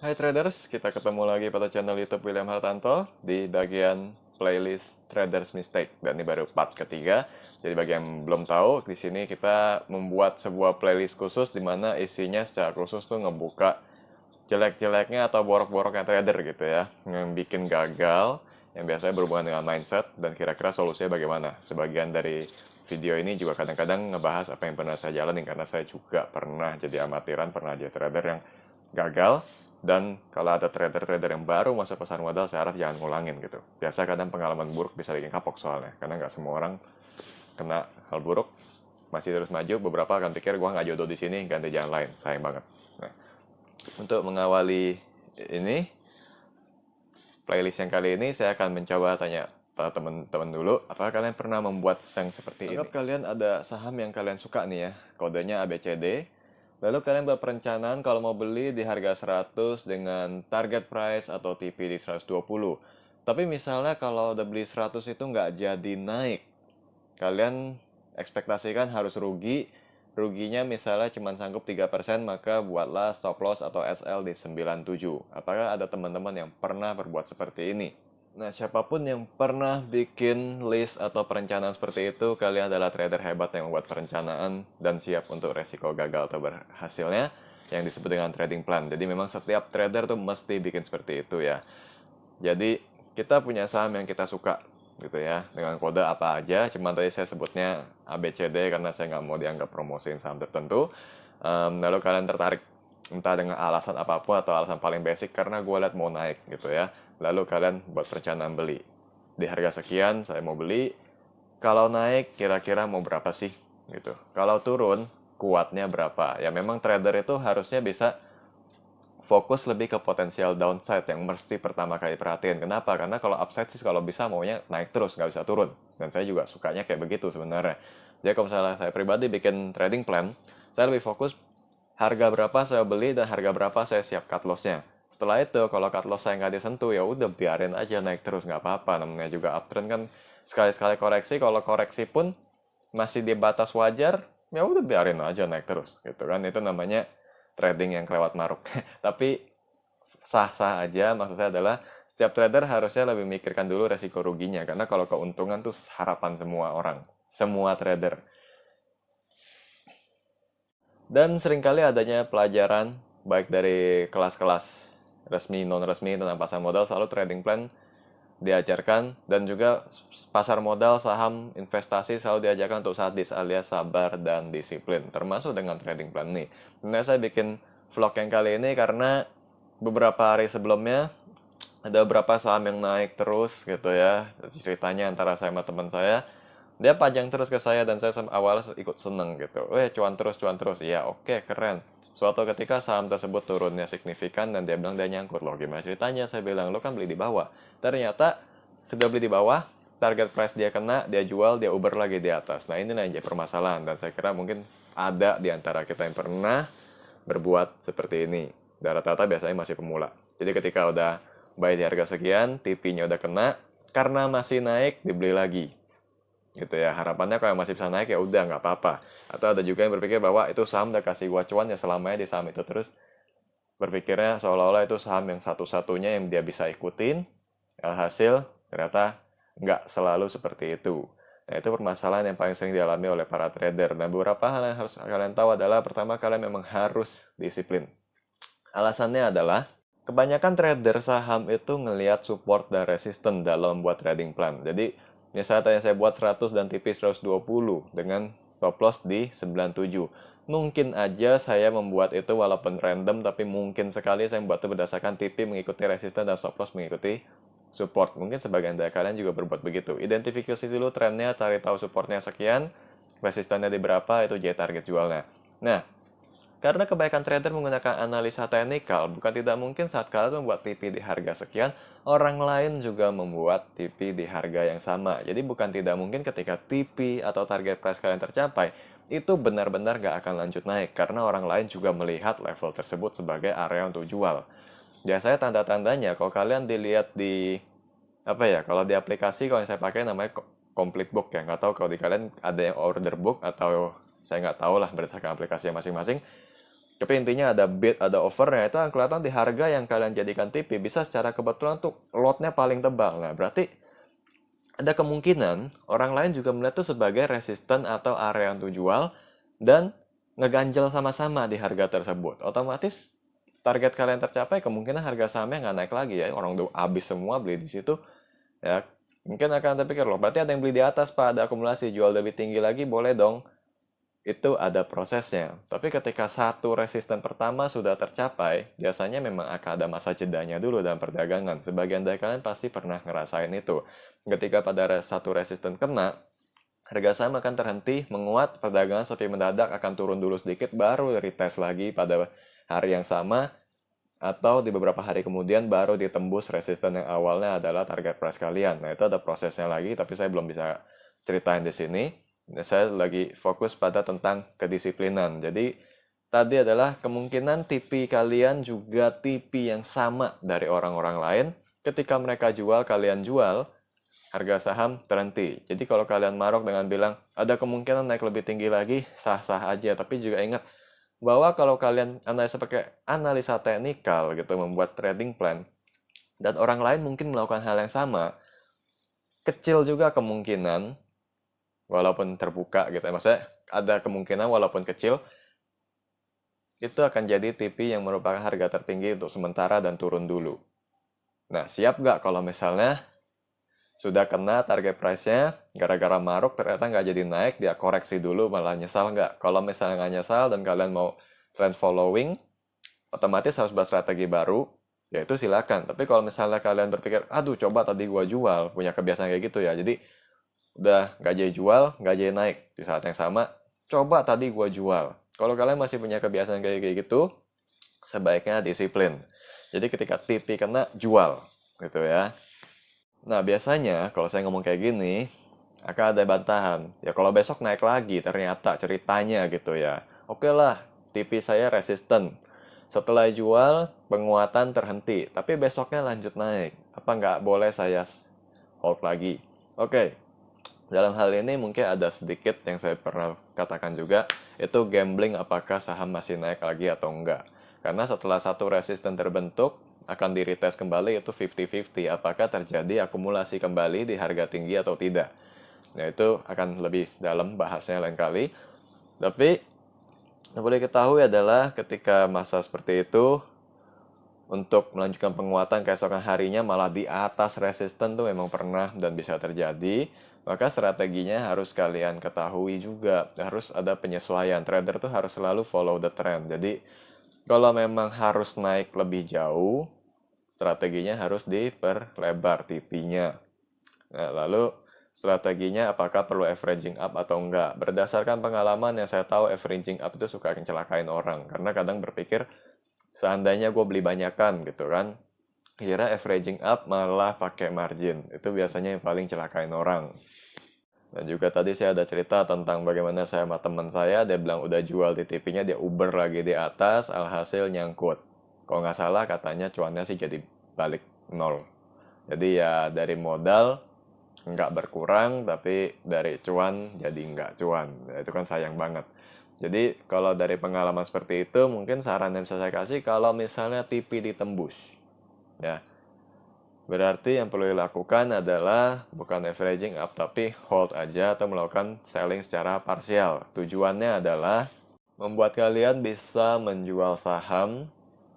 Hai traders, kita ketemu lagi pada channel YouTube William Hartanto di bagian playlist Traders Mistake dan ini baru part ketiga. Jadi bagi yang belum tahu, di sini kita membuat sebuah playlist khusus di mana isinya secara khusus tuh ngebuka jelek-jeleknya atau borok-boroknya trader gitu ya, yang bikin gagal, yang biasanya berhubungan dengan mindset dan kira-kira solusinya bagaimana. Sebagian dari video ini juga kadang-kadang ngebahas apa yang pernah saya jalanin karena saya juga pernah jadi amatiran, pernah jadi trader yang gagal. Dan kalau ada trader-trader yang baru masuk pasar modal, saya harap jangan ngulangin gitu. Biasa kadang pengalaman buruk bisa bikin kapok soalnya, karena nggak semua orang kena hal buruk, masih terus maju. Beberapa akan pikir gua nggak jodoh di sini, ganti jalan lain. Sayang banget. Nah, untuk mengawali ini playlist yang kali ini, saya akan mencoba tanya pada teman-teman dulu, apakah kalian pernah membuat yang seperti ini? Anggap kalian ada saham yang kalian suka nih ya, kodenya ABCD. Lalu kalian berperencanaan kalau mau beli di harga 100 dengan target price atau TP di 120. Tapi misalnya kalau udah beli 100 itu nggak jadi naik. Kalian ekspektasikan harus rugi. Ruginya misalnya cuma sanggup 3%, maka buatlah stop loss atau SL di 97. Apakah ada teman-teman yang pernah berbuat seperti ini? Nah, siapapun yang pernah bikin list atau perencanaan seperti itu, kalian adalah trader hebat yang membuat perencanaan dan siap untuk resiko gagal atau berhasilnya, yang disebut dengan trading plan. Jadi memang setiap trader tuh mesti bikin seperti itu ya. Jadi kita punya saham yang kita suka gitu ya, dengan kode apa aja. Cuma tadi saya sebutnya ABCD karena saya nggak mau dianggap promosiin saham tertentu. Lalu kalian tertarik entah dengan alasan apapun atau alasan paling basic karena gue lihat mau naik gitu ya. Lalu kalian buat perencanaan beli. Di harga sekian saya mau beli. Kalau naik kira-kira mau berapa sih gitu. Kalau turun kuatnya berapa. Ya memang trader itu harusnya bisa fokus lebih ke potensial downside yang mesti pertama kali perhatiin. Kenapa? Karena kalau upside sih kalau bisa maunya naik terus, nggak bisa turun. Dan saya juga sukanya kayak begitu sebenarnya. Jadi kalau misalnya saya pribadi bikin trading plan, saya lebih fokus harga berapa saya beli dan harga berapa saya siap cut loss-nya. Setelah itu, kalau cut loss saya nggak disentuh, ya udah biarin aja naik terus, nggak apa-apa. Namanya juga uptrend kan sekali-sekali koreksi, kalau koreksi pun masih di batas wajar, ya udah biarin aja naik terus, gitu kan. Itu namanya trading yang kelewat maruk. Tapi sah-sah aja, maksud saya adalah setiap trader harusnya lebih mikirkan dulu resiko ruginya, karena kalau keuntungan tuh harapan semua orang, semua trader. Dan seringkali adanya pelajaran baik dari kelas-kelas resmi non resmi tentang pasar modal, selalu trading plan diajarkan, dan juga pasar modal, saham, investasi selalu diajarkan untuk sadis alias sabar dan disiplin, termasuk dengan trading plan nih. Nah, saya bikin vlog yang kali ini karena beberapa hari sebelumnya ada beberapa saham yang naik terus gitu ya. Ceritanya antara saya sama teman saya, dia pajang terus ke saya dan saya awalnya ikut seneng gitu. Cuan terus. Iya, oke, keren. Suatu ketika saham tersebut turunnya signifikan dan dia bilang dia nyangkut. Loh, gimana ceritanya? Saya bilang, lo kan beli di bawah. Ternyata sudah beli di bawah, target price dia kena, dia jual, dia uber lagi di atas. Nah, inilah yang jadi permasalahan dan saya kira mungkin ada di antara kita yang pernah berbuat seperti ini. Dan rata-rata biasanya masih pemula. Jadi ketika udah buy di harga sekian, TP-nya udah kena, karena masih naik dibeli lagi gitu ya. Harapannya kalau masih bisa naik ya udah nggak apa-apa. Atau ada juga yang berpikir bahwa itu saham udah kasih gua cuan ya selamanya di saham itu terus, berpikirnya seolah-olah itu saham yang satu-satunya yang dia bisa ikutin. Alhasil ternyata nggak selalu seperti itu. Nah, itu permasalahan yang paling sering dialami oleh para trader. Dan beberapa hal yang harus kalian tahu adalah, pertama, kalian memang harus disiplin. Alasannya adalah kebanyakan trader saham itu ngelihat support dan resisten dalam membuat trading plan. Jadi misalnya tanya saya buat 100 dan TP 120 dengan stop loss di 97. Mungkin aja saya membuat itu walaupun random, tapi mungkin sekali saya membuat itu berdasarkan TP mengikuti resisten dan stop loss mengikuti support. Mungkin sebagian dari kalian juga berbuat begitu. Identifikasi dulu trennya, cari tahu supportnya sekian, resistannya di berapa, itu jadi target jualnya. Nah, karena kebanyakan trader menggunakan analisa teknikal, bukan tidak mungkin saat kalian membuat TP di harga sekian, orang lain juga membuat TP di harga yang sama. Jadi bukan tidak mungkin ketika TP atau target price kalian tercapai, itu benar-benar gak akan lanjut naik, karena orang lain juga melihat level tersebut sebagai area untuk jual. Biasanya tanda-tandanya, kalau kalian dilihat di, apa ya, kalau di aplikasi, kalau yang saya pakai namanya complete book ya, nggak tahu kalau di kalian ada yang order book atau saya nggak tahu lah berdasarkan aplikasi masing-masing. Tapi intinya ada bid, ada offernya, itu akan kelihatan di harga yang kalian jadikan TP. Bisa secara kebetulan tuh lotnya paling tebal. Nah, berarti ada kemungkinan orang lain juga melihat itu sebagai resisten atau area untuk jual dan ngeganjel sama-sama di harga tersebut. Otomatis target kalian tercapai, kemungkinan harga sahamnya nggak naik lagi ya. Orang udah habis semua beli di situ. Ya, mungkin akan terpikir loh, berarti ada yang beli di atas Pak, ada akumulasi, jual lebih tinggi lagi, boleh dong. Itu ada prosesnya. Tapi ketika satu resisten pertama sudah tercapai, biasanya memang akan ada masa jedanya dulu dalam perdagangan. Sebagian dari kalian pasti pernah ngerasain itu. Ketika pada satu resisten kena, harga saham akan terhenti, menguat, perdagangan sepi mendadak akan turun dulu sedikit, baru retest lagi pada hari yang sama, atau di beberapa hari kemudian baru ditembus resisten yang awalnya adalah target price kalian. Nah, itu ada prosesnya lagi, tapi saya belum bisa ceritain di sini. Saya lagi fokus pada tentang kedisiplinan. Jadi, tadi adalah kemungkinan TP kalian juga TP yang sama dari orang-orang lain. Ketika mereka jual, kalian jual, harga saham terhenti. Jadi kalau kalian marok dengan bilang, ada kemungkinan naik lebih tinggi lagi, sah-sah aja. Tapi juga ingat, bahwa kalau kalian analisa pakai analisa teknikal gitu, membuat trading plan, dan orang lain mungkin melakukan hal yang sama, kecil juga kemungkinan, walaupun terbuka gitu ya, maksudnya ada kemungkinan walaupun kecil, itu akan jadi TP yang merupakan harga tertinggi untuk sementara dan turun dulu. Nah, siap nggak kalau misalnya sudah kena target price-nya, gara-gara maruk ternyata nggak jadi naik, dia koreksi dulu, malah nyesal nggak? Kalau misalnya nggak nyesal dan kalian mau trend following, otomatis harus buat strategi baru, yaitu silakan. Tapi kalau misalnya kalian berpikir, aduh coba tadi gua jual, punya kebiasaan kayak gitu ya, jadi udah nggak jadi jual, nggak jadi naik. Di saat yang sama, coba tadi gua jual. Kalau kalian masih punya kebiasaan kayak gitu, sebaiknya disiplin. Jadi ketika TP kena, jual. Gitu ya. Nah, biasanya kalau saya ngomong kayak gini, akan ada bantahan. Ya kalau besok naik lagi, ternyata ceritanya gitu ya. Oke lah, TP saya resisten. Setelah jual, penguatan terhenti. Tapi besoknya lanjut naik. Apa nggak boleh saya hold lagi? Oke, dalam hal ini mungkin ada sedikit yang saya pernah katakan juga, itu gambling apakah saham masih naik lagi atau enggak. Karena setelah satu resisten terbentuk, akan di-retest kembali itu 50-50. Apakah terjadi akumulasi kembali di harga tinggi atau tidak. Nah, itu akan lebih dalam bahasnya lain kali. Tapi, yang boleh ketahui adalah ketika masa seperti itu, untuk melanjutkan penguatan keesokan harinya malah di atas resisten tuh memang pernah dan bisa terjadi. Maka strateginya harus kalian ketahui juga, harus ada penyesuaian. Trader tuh harus selalu follow the trend. Jadi kalau memang harus naik lebih jauh, strateginya harus diperlebar TP-nya. Nah, lalu strateginya apakah perlu averaging up atau enggak. Berdasarkan pengalaman yang saya tahu, averaging up itu suka celakain orang. Karena kadang berpikir, seandainya gue beli banyakan gitu kan, kira averaging up malah pakai margin. Itu biasanya yang paling celakain orang. Dan juga tadi saya ada cerita tentang bagaimana saya sama teman saya, dia bilang udah jual di TP-nya, dia Uber lagi di atas, alhasil nyangkut. Kalau nggak salah katanya cuannya sih jadi balik nol. Jadi ya dari modal nggak berkurang, tapi dari cuan jadi nggak cuan. Nah, itu kan sayang banget. Jadi kalau dari pengalaman seperti itu, mungkin saran yang bisa saya kasih, kalau misalnya TP ditembus, ya, berarti yang perlu dilakukan adalah bukan averaging up, tapi hold aja atau melakukan selling secara parsial. Tujuannya adalah membuat kalian bisa menjual saham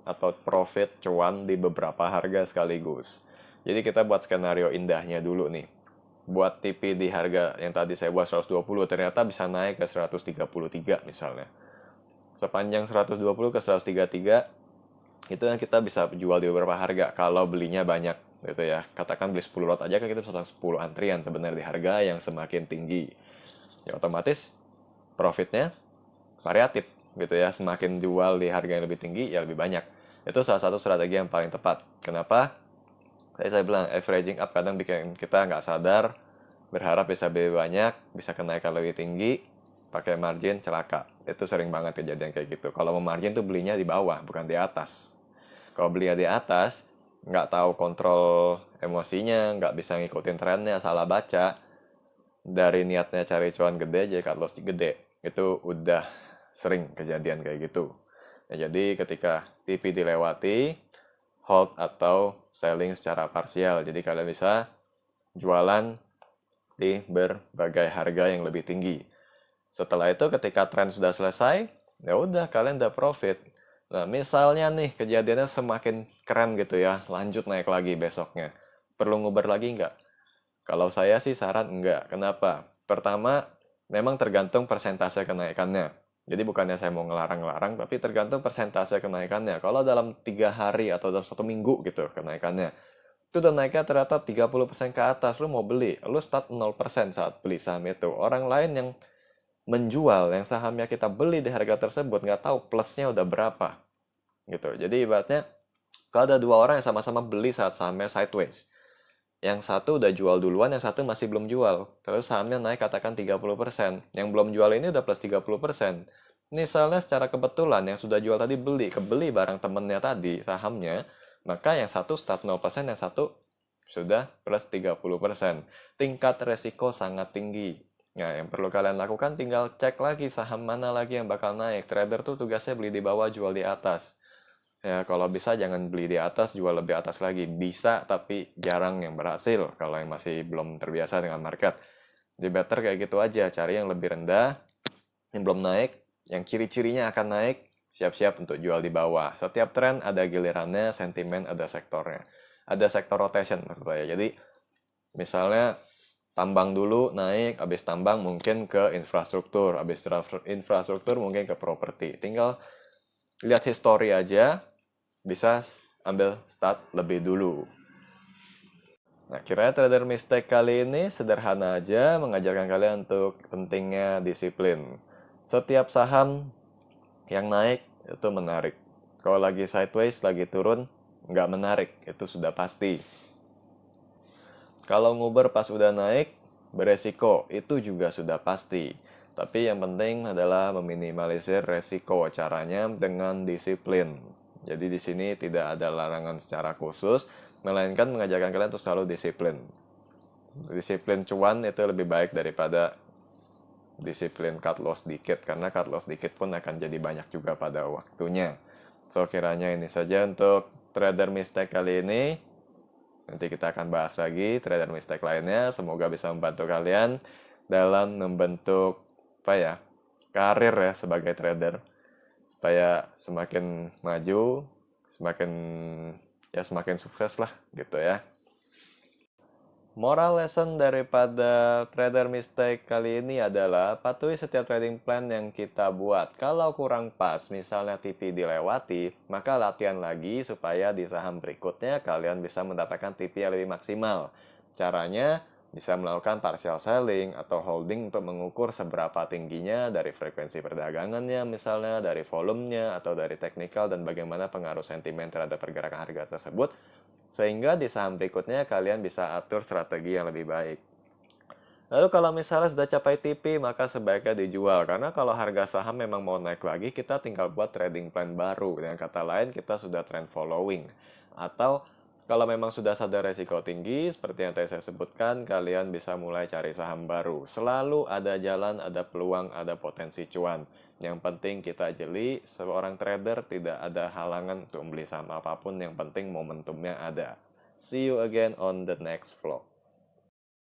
atau profit cuan di beberapa harga sekaligus. Jadi kita buat skenario indahnya dulu nih. Buat TP di harga yang tadi saya buat 120, ternyata bisa naik ke 133 misalnya. Sepanjang 120 ke 133, itu yang kita bisa jual di beberapa harga kalau belinya banyak gitu ya. Katakan beli 10 lot aja kan kita bisa 10 antrian sebenarnya di harga yang semakin tinggi. Ya otomatis profitnya variatif gitu ya. Semakin jual di harga yang lebih tinggi ya lebih banyak. Itu salah satu strategi yang paling tepat. Kenapa? Kayak saya bilang, averaging up kadang bikin kita nggak sadar, berharap bisa beli banyak, bisa kenaikan lebih tinggi, pakai margin celaka. Itu sering banget kejadian kayak gitu. Kalau mau margin tuh belinya di bawah, bukan di atas. Kalau belinya di atas, nggak tahu kontrol emosinya, nggak bisa ngikutin trennya, salah baca, dari niatnya cari cuan gede, jadi cut loss gede. Itu udah sering kejadian kayak gitu. Ya, jadi ketika TP dilewati, hold atau selling secara parsial. Jadi kalian bisa jualan di berbagai harga yang lebih tinggi. Setelah itu ketika tren sudah selesai, ya udah kalian udah profit. Nah, misalnya nih kejadiannya semakin keren gitu ya, lanjut naik lagi besoknya. Perlu nguber lagi nggak? Kalau saya sih saran enggak. Kenapa? Pertama, memang tergantung persentase kenaikannya. Jadi bukannya saya mau ngelarang-larang, tapi tergantung persentase kenaikannya. Kalau dalam 3 hari atau dalam 1 minggu gitu kenaikannya, itu udah naiknya ternyata 30% ke atas, lu mau beli, lu start 0% saat beli saham itu. Orang lain yang menjual, yang sahamnya kita beli di harga tersebut, nggak tahu plusnya udah berapa. Gitu. Jadi ibaratnya, kalau ada dua orang yang sama-sama beli saat sahamnya sideways, yang satu udah jual duluan, yang satu masih belum jual. Terus sahamnya naik katakan 30%. Yang belum jual ini udah plus 30%. Misalnya secara kebetulan yang sudah jual tadi kebeli barang temennya tadi sahamnya, maka yang satu start 0%, yang satu sudah plus 30%. Tingkat resiko sangat tinggi. Nah, yang perlu kalian lakukan tinggal cek lagi saham mana lagi yang bakal naik. Trader tuh tugasnya beli di bawah, jual di atas. Ya, kalau bisa jangan beli di atas, jual lebih atas lagi. Bisa, tapi jarang yang berhasil kalau yang masih belum terbiasa dengan market. Jadi better kayak gitu aja, cari yang lebih rendah, yang belum naik, yang ciri-cirinya akan naik, siap-siap untuk jual di bawah. Setiap tren ada gilirannya, sentimen ada sektornya. Ada sektor rotation maksud saya. Jadi misalnya tambang dulu naik, habis tambang mungkin ke infrastruktur, habis infrastruktur mungkin ke properti. Tinggal lihat history aja, bisa ambil start lebih dulu. Nah, kira trader mistake kali ini sederhana aja mengajarkan kalian untuk pentingnya disiplin. Setiap saham yang naik itu menarik. Kalau lagi sideways, lagi turun, nggak menarik. Itu sudah pasti. Kalau nguber pas udah naik, beresiko. Itu juga sudah pasti. Tapi yang penting adalah meminimalisir resiko. Caranya dengan disiplin. Jadi di sini tidak ada larangan secara khusus, melainkan mengajarkan kalian untuk selalu disiplin. Disiplin cuan itu lebih baik daripada disiplin cut loss dikit, karena cut loss dikit pun akan jadi banyak juga pada waktunya. So, kiranya ini saja untuk trader mistake kali ini. Nanti kita akan bahas lagi trader mistake lainnya. Semoga bisa membantu kalian dalam membentuk apa ya, karir ya sebagai trader, supaya semakin maju, semakin semakin sukses lah gitu ya. Moral lesson daripada trader mistake kali ini adalah patuhi setiap trading plan yang kita buat. Kalau kurang pas, misalnya TP dilewati, maka latihan lagi supaya di saham berikutnya kalian bisa mendapatkan TP yang lebih maksimal. Caranya bisa melakukan partial selling atau holding untuk mengukur seberapa tingginya dari frekuensi perdagangannya, misalnya dari volumenya atau dari teknikal, dan bagaimana pengaruh sentimen terhadap pergerakan harga tersebut, sehingga di saham berikutnya kalian bisa atur strategi yang lebih baik. Lalu kalau misalnya sudah capai TP, maka sebaiknya dijual. Karena kalau harga saham memang mau naik lagi, kita tinggal buat trading plan baru. Dengan kata lain, kita sudah trend following. Atau kalau memang sudah sadar resiko tinggi, seperti yang tadi saya sebutkan, kalian bisa mulai cari saham baru. Selalu ada jalan, ada peluang, ada potensi cuan. Yang penting kita jeli, seorang trader tidak ada halangan untuk membeli saham apapun, yang penting momentumnya ada. See you again on the next vlog.